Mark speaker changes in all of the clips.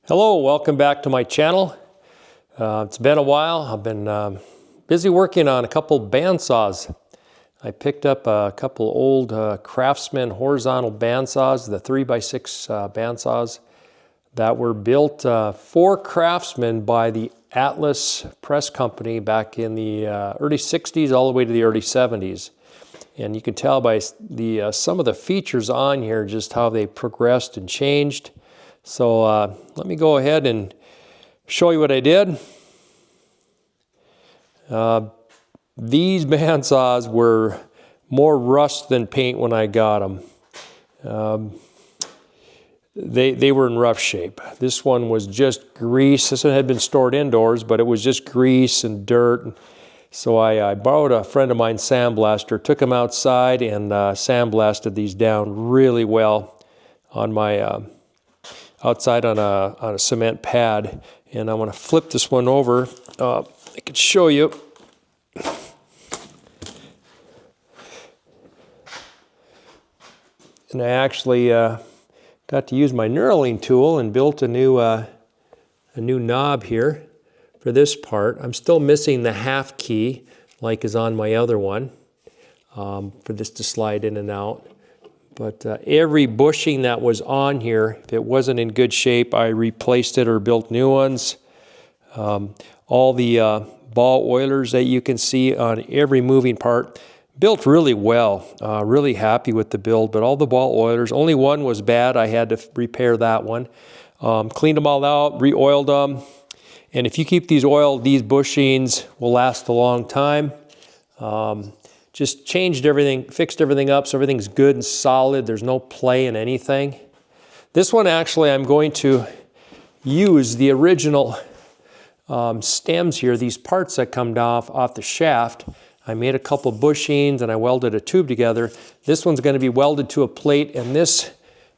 Speaker 1: Hello, welcome back to my channel. It's been a while. I've been busy working on a couple bandsaws. I picked up a couple old Craftsman horizontal bandsaws, the 3x6 bandsaws that were built for Craftsman by the Atlas Press Company back in the early 60s all the way to the early 70s. And you can tell by the some of the features on here just how they progressed and changed. So let me go ahead and show you what I did. These bandsaws were more rust than paint when I got them. They were in rough shape. This one was just grease. This one had been stored indoors, but it was just grease and dirt. So I borrowed a friend of mine's sandblaster, took him outside and sandblasted these down really well on my outside on a cement pad. And I want to flip this one over. I can show you. And I actually got to use my knurling tool and built a new knob here for this part. I'm still missing the half key like is on my other one for this to slide in and out. But every bushing that was on here, if it wasn't in good shape, I replaced it or built new ones. All the ball oilers that you can see on every moving part, built really well. Really happy with the build, but all the ball oilers, only one was bad. I had to repair that one. Cleaned them all out, re-oiled them. And if you keep these oiled, these bushings will last a long time. Just changed everything, fixed everything up so everything's good and solid. There's no play in anything. This one actually I'm going to use the original stems here, these parts that come off the shaft. I made a couple bushings and I welded a tube together. This one's going to be welded to a plate, and this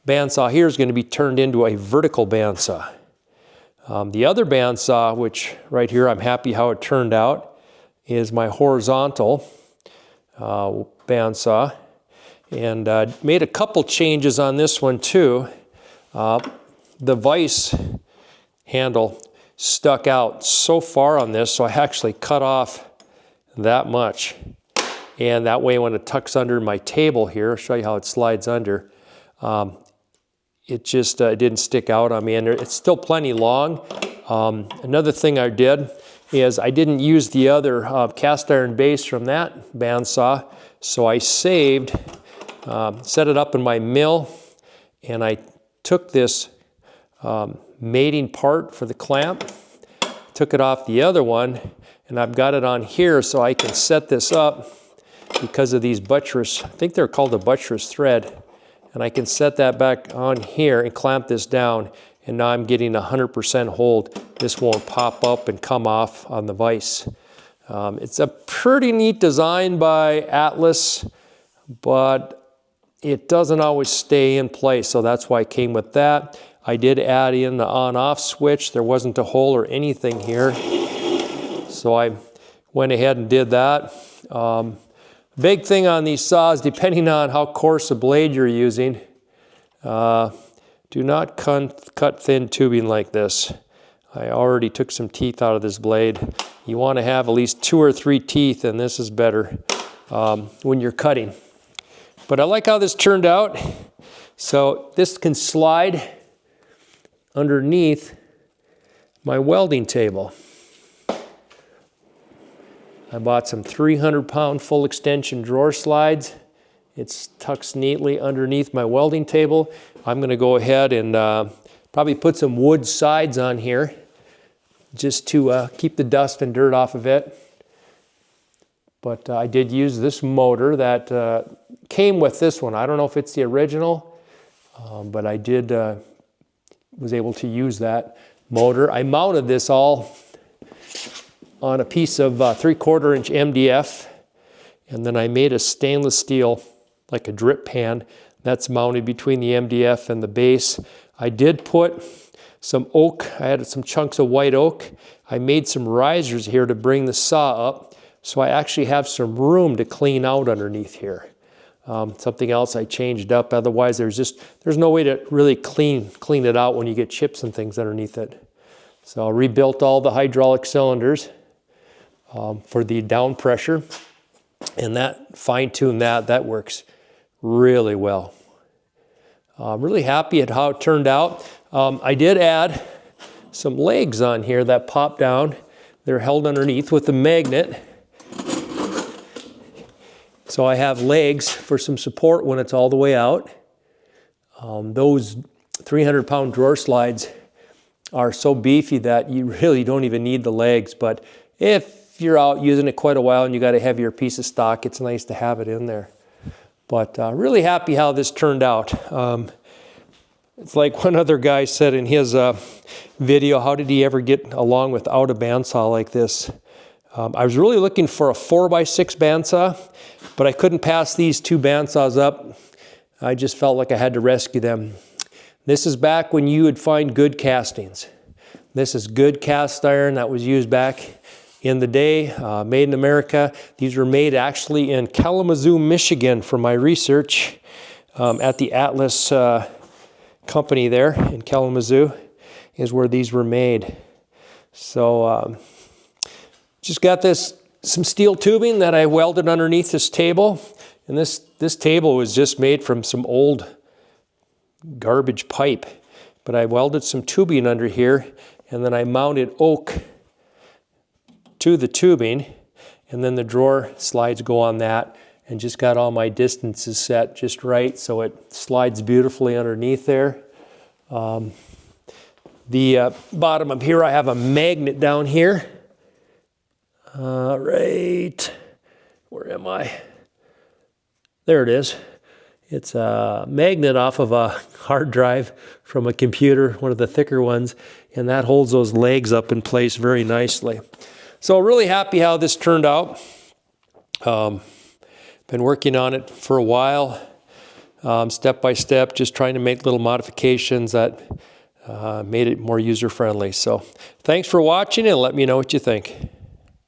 Speaker 1: bandsaw here is going to be turned into a vertical bandsaw. The other bandsaw, which right here I'm happy how it turned out, is my horizontal bandsaw, and made a couple changes on this one too. The vise handle stuck out so far on this, so I actually cut off that much, and that way when it tucks under my table here, I'll show you how it slides under, it just didn't stick out on me, and it's still plenty long. Another thing I did is I didn't use the other cast iron base from that bandsaw, so I saved, set it up in my mill, and I took this mating part for the clamp, took it off the other one, and I've got it on here so I can set this up because of these buttress, I think they're called a buttress thread, and I can set that back on here and clamp this down. And now I'm getting 100% hold. This won't pop up and come off on the vise. It's a pretty neat design by Atlas, but it doesn't always stay in place, so that's why I came with that. I did add in the on-off switch. There wasn't a hole or anything here, so I went ahead and did that. Big thing on these saws, depending on how coarse a blade you're using, do not cut thin tubing like this. I already took some teeth out of this blade. You want to have at least 2 or 3 teeth, and this is better when you're cutting. But I like how this turned out. So this can slide underneath my welding table. I bought some 300-pound full extension drawer slides. It tucks neatly underneath my welding table. I'm going to go ahead and probably put some wood sides on here just to keep the dust and dirt off of it. But I did use this motor that came with this one. I don't know if it's the original, but I was able to use that motor. I mounted this all on a piece of 3/4 inch MDF, and then I made a stainless steel, like a drip pan, that's mounted between the MDF and the base. I did put some oak, I had some chunks of white oak. I made some risers here to bring the saw up, so I actually have some room to clean out underneath here. Something else I changed up. Otherwise, there's no way to really clean it out when you get chips and things underneath it. So I rebuilt all the hydraulic cylinders for the down pressure, and that fine-tuned that works really well. I'm really happy at how it turned out. I did add some legs on here that pop down. They're held underneath with a magnet. So I have legs for some support when it's all the way out. Those 300-pound drawer slides are so beefy that you really don't even need the legs. But if you're out using it quite a while and you got a heavier piece of stock, it's nice to have it in there. But really happy how this turned out. It's like one other guy said in his video, how did he ever get along without a bandsaw like this? I was really looking for a 4x6 bandsaw, but I couldn't pass these two bandsaws up. I just felt like I had to rescue them. This is back when you would find good castings. This is good cast iron that was used back in the day, made in America. These were made actually in Kalamazoo, Michigan for my research at the Atlas company there in Kalamazoo is where these were made. So just got some steel tubing that I welded underneath this table. And this table was just made from some old garbage pipe. But I welded some tubing under here, and then I mounted oak to the tubing, and then the drawer slides go on that, and just got all my distances set just right so it slides beautifully underneath there. The bottom of here, I have a magnet down here. Right, where am I? There it is. It's a magnet off of a hard drive from a computer, one of the thicker ones, and that holds those legs up in place very nicely. So really happy how this turned out. Been working on it for a while, step by step, just trying to make little modifications that made it more user-friendly. So thanks for watching, and let me know what you think.